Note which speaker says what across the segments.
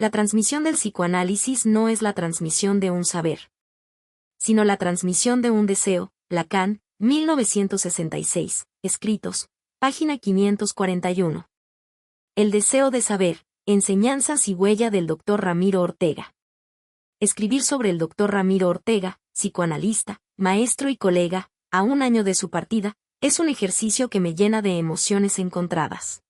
Speaker 1: La transmisión del psicoanálisis no es la transmisión de un saber, sino la transmisión de un deseo. Lacan, 1966, escritos, página 541. El deseo de saber, enseñanzas y huella del Dr. Ramiro Ortega. Escribir sobre el Dr. Ramiro Ortega, psicoanalista, maestro y colega, a un año de su partida, es un ejercicio que me llena de emociones encontradas.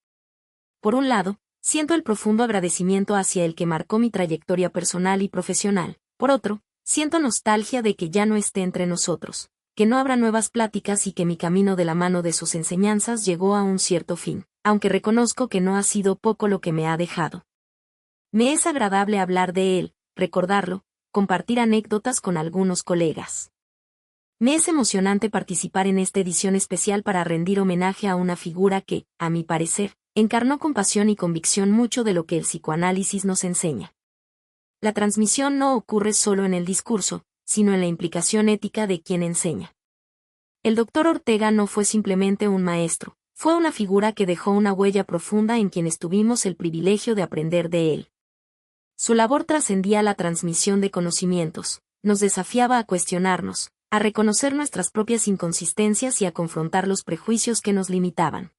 Speaker 1: Por un lado, siento el profundo agradecimiento hacia el que marcó mi trayectoria personal y profesional. Por otro, siento nostalgia de que ya no esté entre nosotros, que no habrá nuevas pláticas y que mi camino de la mano de sus enseñanzas llegó a un cierto fin, aunque reconozco que no ha sido poco lo que me ha dejado. Me es agradable hablar de él, recordarlo, compartir anécdotas con algunos colegas. Me es emocionante participar en esta edición especial para rendir homenaje a una figura que, a mi parecer, encarnó con pasión y convicción mucho de lo que el psicoanálisis nos enseña. La transmisión no ocurre solo en el discurso, sino en la implicación ética de quien enseña. El Dr. Ortega no fue simplemente un maestro, fue una figura que dejó una huella profunda en quienes tuvimos el privilegio de aprender de él. Su labor trascendía la transmisión de conocimientos, nos desafiaba a cuestionarnos, a reconocer nuestras propias inconsistencias y a confrontar los prejuicios que nos limitaban.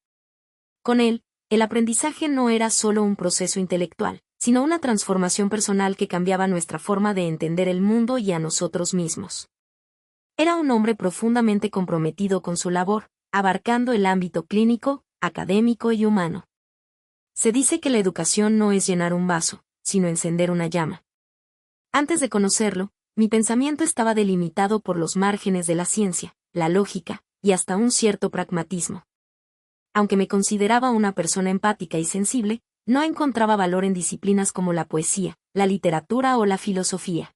Speaker 1: Con él, el aprendizaje no era solo un proceso intelectual, sino una transformación personal que cambiaba nuestra forma de entender el mundo y a nosotros mismos. Era un hombre profundamente comprometido con su labor, abarcando el ámbito clínico, académico y humano. Se dice que la educación no es llenar un vaso, sino encender una llama. Antes de conocerlo, mi pensamiento estaba delimitado por los márgenes de la ciencia, la lógica, y hasta un cierto pragmatismo. Aunque me consideraba una persona empática y sensible, no encontraba valor en disciplinas como la poesía, la literatura o la filosofía.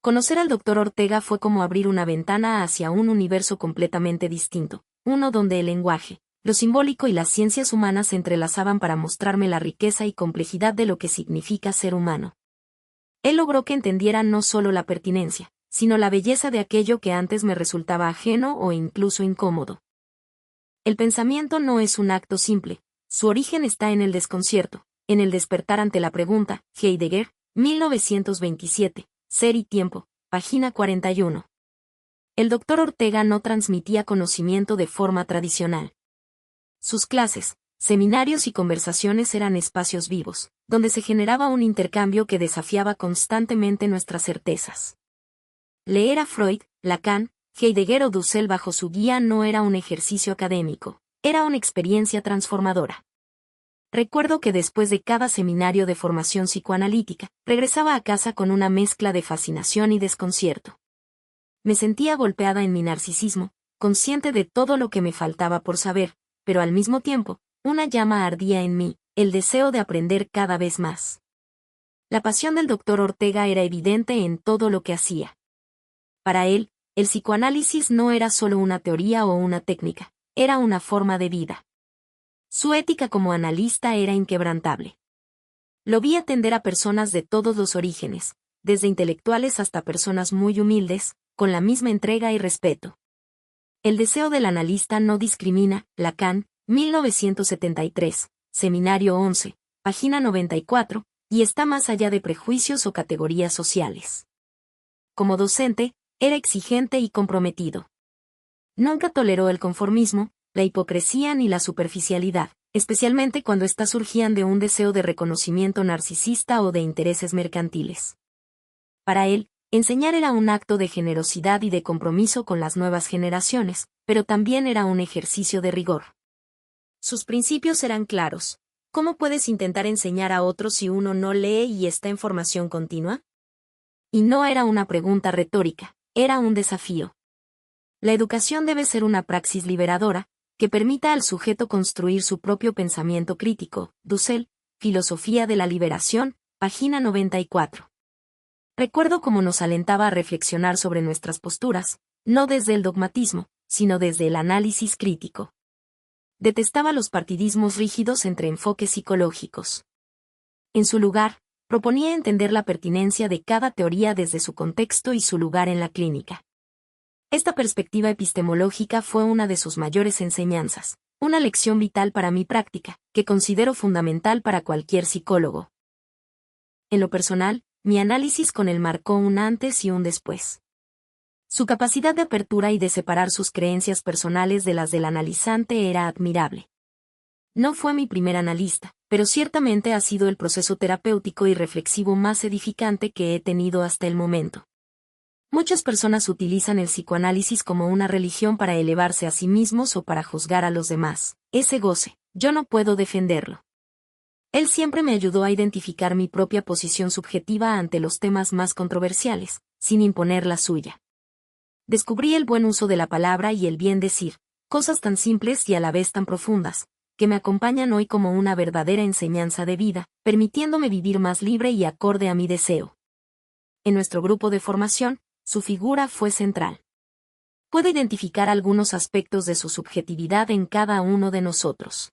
Speaker 1: Conocer al Dr. Ortega fue como abrir una ventana hacia un universo completamente distinto, uno donde el lenguaje, lo simbólico y las ciencias humanas se entrelazaban para mostrarme la riqueza y complejidad de lo que significa ser humano. Él logró que entendiera no solo la pertinencia, sino la belleza de aquello que antes me resultaba ajeno o incluso incómodo. El pensamiento no es un acto simple, su origen está en el desconcierto, en el despertar ante la pregunta. Heidegger, 1927, Ser y tiempo, página 41. El Dr. Ortega no transmitía conocimiento de forma tradicional. Sus clases, seminarios y conversaciones eran espacios vivos, donde se generaba un intercambio que desafiaba constantemente nuestras certezas. Leer a Freud, Lacan, Heidegger o Dussel bajo su guía no era un ejercicio académico, era una experiencia transformadora. Recuerdo que después de cada seminario de formación psicoanalítica, regresaba a casa con una mezcla de fascinación y desconcierto. Me sentía golpeada en mi narcisismo, consciente de todo lo que me faltaba por saber, pero al mismo tiempo, una llama ardía en mí, el deseo de aprender cada vez más. La pasión del Dr. Ortega era evidente en todo lo que hacía. Para él, el psicoanálisis no era solo una teoría o una técnica, era una forma de vida. Su ética como analista era inquebrantable. Lo vi atender a personas de todos los orígenes, desde intelectuales hasta personas muy humildes, con la misma entrega y respeto. El deseo del analista no discrimina. Lacan, 1973, Seminario 11, página 94, y está más allá de prejuicios o categorías sociales. Como docente, era exigente y comprometido. Nunca toleró el conformismo, la hipocresía ni la superficialidad, especialmente cuando éstas surgían de un deseo de reconocimiento narcisista o de intereses mercantiles. Para él, enseñar era un acto de generosidad y de compromiso con las nuevas generaciones, pero también era un ejercicio de rigor. Sus principios eran claros. ¿Cómo puedes intentar enseñar a otros si uno no lee y está en formación continua? Y no era una pregunta retórica, era un desafío. La educación debe ser una praxis liberadora, que permita al sujeto construir su propio pensamiento crítico. Dussel, Filosofía de la Liberación, página 94. Recuerdo cómo nos alentaba a reflexionar sobre nuestras posturas, no desde el dogmatismo, sino desde el análisis crítico. Detestaba los partidismos rígidos entre enfoques psicológicos. En su lugar, proponía entender la pertinencia de cada teoría desde su contexto y su lugar en la clínica. Esta perspectiva epistemológica fue una de sus mayores enseñanzas, una lección vital para mi práctica, que considero fundamental para cualquier psicólogo. En lo personal, mi análisis con él marcó un antes y un después. Su capacidad de apertura y de separar sus creencias personales de las del analizante era admirable. No fue mi primer analista, pero ciertamente ha sido el proceso terapéutico y reflexivo más edificante que he tenido hasta el momento. Muchas personas utilizan el psicoanálisis como una religión para elevarse a sí mismos o para juzgar a los demás. Ese goce, yo no puedo defenderlo. Él siempre me ayudó a identificar mi propia posición subjetiva ante los temas más controversiales, sin imponer la suya. Descubrí el buen uso de la palabra y el bien decir, cosas tan simples y a la vez tan profundas, que me acompañan hoy como una verdadera enseñanza de vida, permitiéndome vivir más libre y acorde a mi deseo. En nuestro grupo de formación, su figura fue central. Puedo identificar algunos aspectos de su subjetividad en cada uno de nosotros.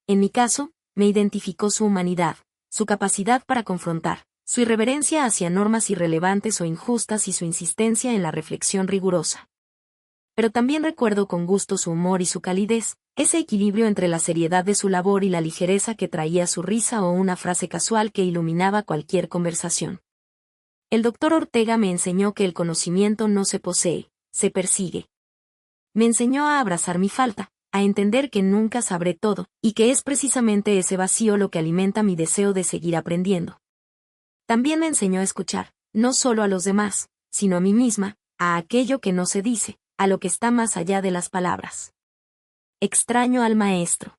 Speaker 1: En mi caso, me identificó su humanidad, su capacidad para confrontar, su irreverencia hacia normas irrelevantes o injustas y su insistencia en la reflexión rigurosa. Pero también recuerdo con gusto su humor y su calidez, ese equilibrio entre la seriedad de su labor y la ligereza que traía su risa o una frase casual que iluminaba cualquier conversación. El doctor Ortega me enseñó que el conocimiento no se posee, se persigue. Me enseñó a abrazar mi falta, a entender que nunca sabré todo, y que es precisamente ese vacío lo que alimenta mi deseo de seguir aprendiendo. También me enseñó a escuchar, no solo a los demás, sino a mí misma, a aquello que no se dice, a lo que está más allá de las palabras. Extraño al maestro.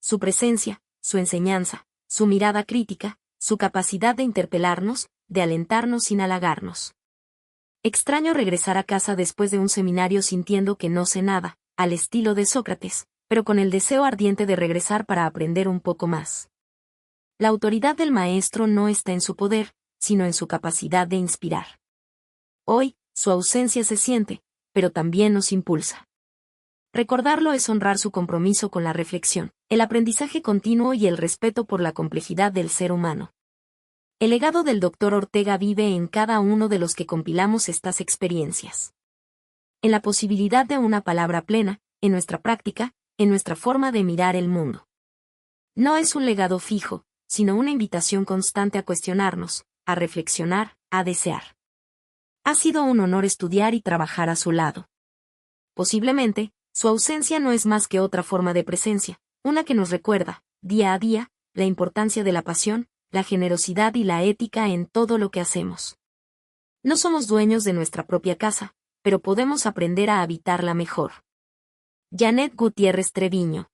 Speaker 1: Su presencia, su enseñanza, su mirada crítica, su capacidad de interpelarnos, de alentarnos sin halagarnos. Extraño regresar a casa después de un seminario sintiendo que no sé nada, al estilo de Sócrates, pero con el deseo ardiente de regresar para aprender un poco más. La autoridad del maestro no está en su poder, sino en su capacidad de inspirar. Hoy, su ausencia se siente, pero también nos impulsa. Recordarlo es honrar su compromiso con la reflexión, el aprendizaje continuo y el respeto por la complejidad del ser humano. El legado del Dr. Ortega vive en cada uno de los que compilamos estas experiencias. En la posibilidad de una palabra plena, en nuestra práctica, en nuestra forma de mirar el mundo. No es un legado fijo, sino una invitación constante a cuestionarnos, a reflexionar, a desear. Ha sido un honor estudiar y trabajar a su lado. Posiblemente, su ausencia no es más que otra forma de presencia, una que nos recuerda, día a día, la importancia de la pasión, la generosidad y la ética en todo lo que hacemos. No somos dueños de nuestra propia casa, pero podemos aprender a habitarla mejor. Janet Gutiérrez Treviño.